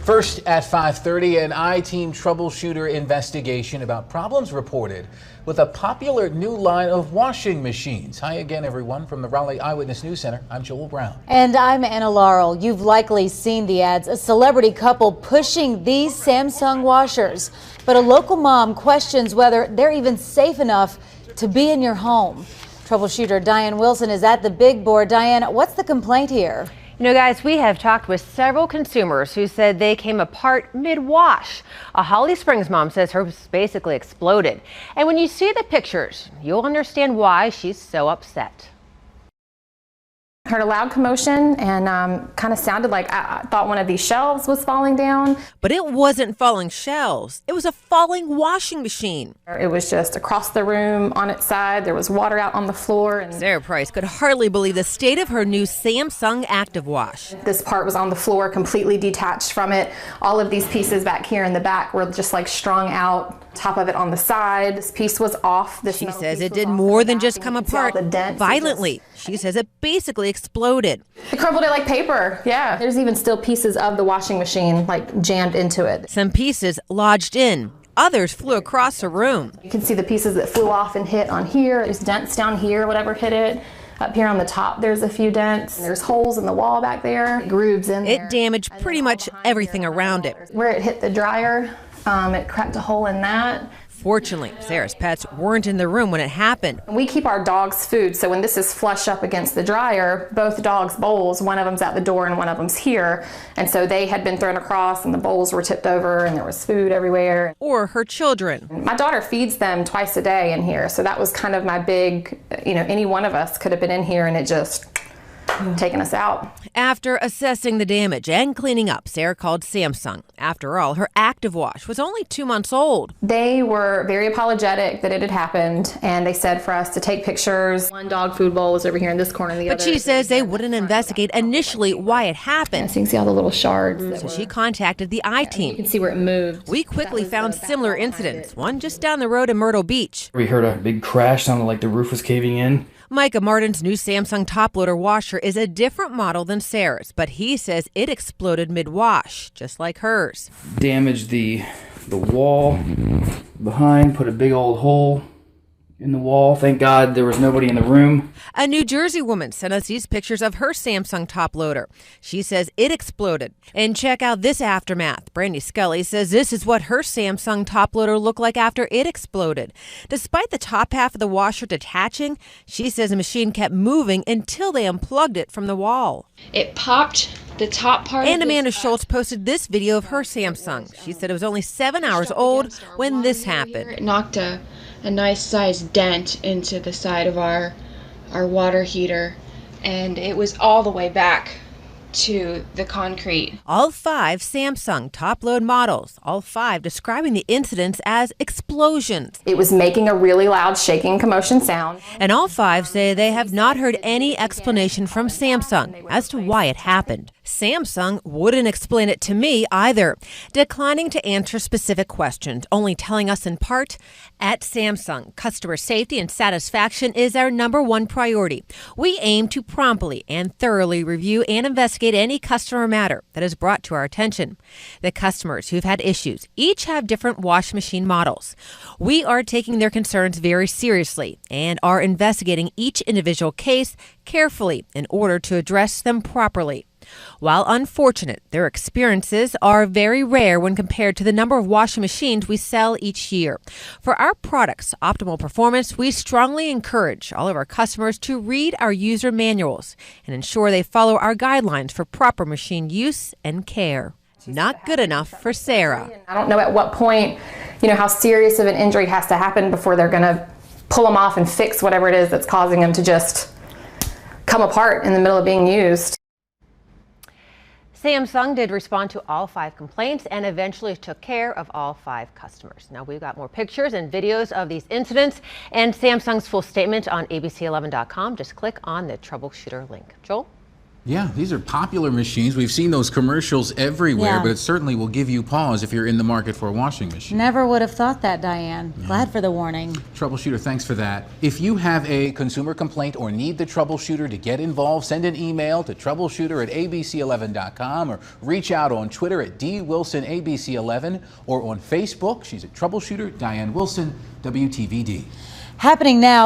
First at 5:30, an I-Team troubleshooter investigation about problems reported with a popular new line of washing machines. Hi again, everyone. From the Raleigh Eyewitness News Center, I'm Joel Brown. And I'm Anna Laurel. You've likely seen the ads. A celebrity couple pushing these Samsung washers. But a local mom questions whether they're even safe enough to be in your home. Troubleshooter Diane Wilson is at the big board. Diane, what's the complaint here? You know, guys, we have talked with several consumers who said they came apart mid-wash. A Holly Springs mom says hers basically exploded. And when you see the pictures, you'll understand why she's so upset. Heard a loud commotion and kind of sounded like I thought one of these shelves was falling down. But it wasn't falling shelves. It was a falling washing machine. It was just across the room on its side. There was water out on the floor. And Sarah Price could hardly believe the state of her new Samsung Active Wash. this part was on the floor, completely detached from it. All of these pieces back here in the back were just like strung out. Top of it on the side. This piece was off. She says it did more than just come apart violently. She says it basically exploded. It crumbled it like paper. Yeah. There's even still pieces of the washing machine like jammed into it. Some pieces lodged in. Others flew across the room. You can see the pieces that flew off and hit on here. There's dents down here, whatever hit it. Up here on the top, there's a few dents. There's holes in the wall back there, grooves in there. It damaged pretty much everything around it. Where it hit the dryer, it cracked a hole in that. Fortunately, Sarah's pets weren't in the room when it happened. We keep our dogs food, so when this is flush up against the dryer, both dogs' bowls, one of them's at the door and one of them's here. And so they had been thrown across and the bowls were tipped over and there was food everywhere. Or her children. My daughter feeds them twice a day in here, so that was kind of my big, any one of us could have been in here and it just taking us out. After assessing the damage and cleaning up, Sarah called Samsung. After all, her Active Wash was only 2 months old. They were very apologetic that it had happened, and they said for us to take pictures. One dog food bowl was over here in this corner, the other. But she says they wouldn't investigate initially why it happened. So you can see all the little shards. So she contacted the I-Team. You can see where it moved. We quickly found similar incidents, one just down the road in Myrtle Beach. We heard a big crash, sounded like the roof was caving in. Micah Martin's new Samsung top loader washer is a different model than Sarah's, but he says it exploded mid-wash, just like hers. Damaged the wall behind, put a big old hole in the wall. Thank God there was nobody in the room. A New Jersey woman sent us these pictures of her Samsung top loader. She says it exploded. And check out this aftermath. Brandy Scully says this is what her Samsung top loader looked like after it exploded. Despite the top half of the washer detaching, she says the machine kept moving until they unplugged it from the wall. It popped the top part. And Amanda Schultz posted this video of her Samsung. She said it was only 7 hours old when this happened. It knocked a nice sized dent into the side of our water heater, and it was all the way back to the concrete. All 5 Samsung top-load models, all 5 describing the incidents as explosions. It was making a really loud shaking commotion sound. And all 5 say they have not heard any explanation from Samsung as to why it happened. Samsung wouldn't explain it to me either, declining to answer specific questions, only telling us in part, at Samsung, customer safety and satisfaction is our #1 priority. We aim to promptly and thoroughly review and investigate any customer matter that is brought to our attention. The customers who've had issues each have different wash machine models. We are taking their concerns very seriously and are investigating each individual case carefully in order to address them properly. While unfortunate, their experiences are very rare when compared to the number of washing machines we sell each year. For our products' optimal performance, we strongly encourage all of our customers to read our user manuals and ensure they follow our guidelines for proper machine use and care. Not good enough for Sarah. I don't know at what point, how serious of an injury has to happen before they're going to pull them off and fix whatever it is that's causing them to just come apart in the middle of being used. Samsung did respond to all 5 complaints and eventually took care of all 5 customers. Now we've got more pictures and videos of these incidents and Samsung's full statement on abc11.com. Just click on the troubleshooter link. Joel? Yeah, these are popular machines. We've seen those commercials everywhere, Yeah. but it certainly will give you pause if you're in the market for a washing machine. Never would have thought that, Diane. Glad for the warning. Troubleshooter, thanks for that. If you have a consumer complaint or need the troubleshooter to get involved, send an email to troubleshooter@abc11.com or reach out on Twitter at dwilsonabc11 or on Facebook. She's a troubleshooter, Diane Wilson, WTVD. Happening now.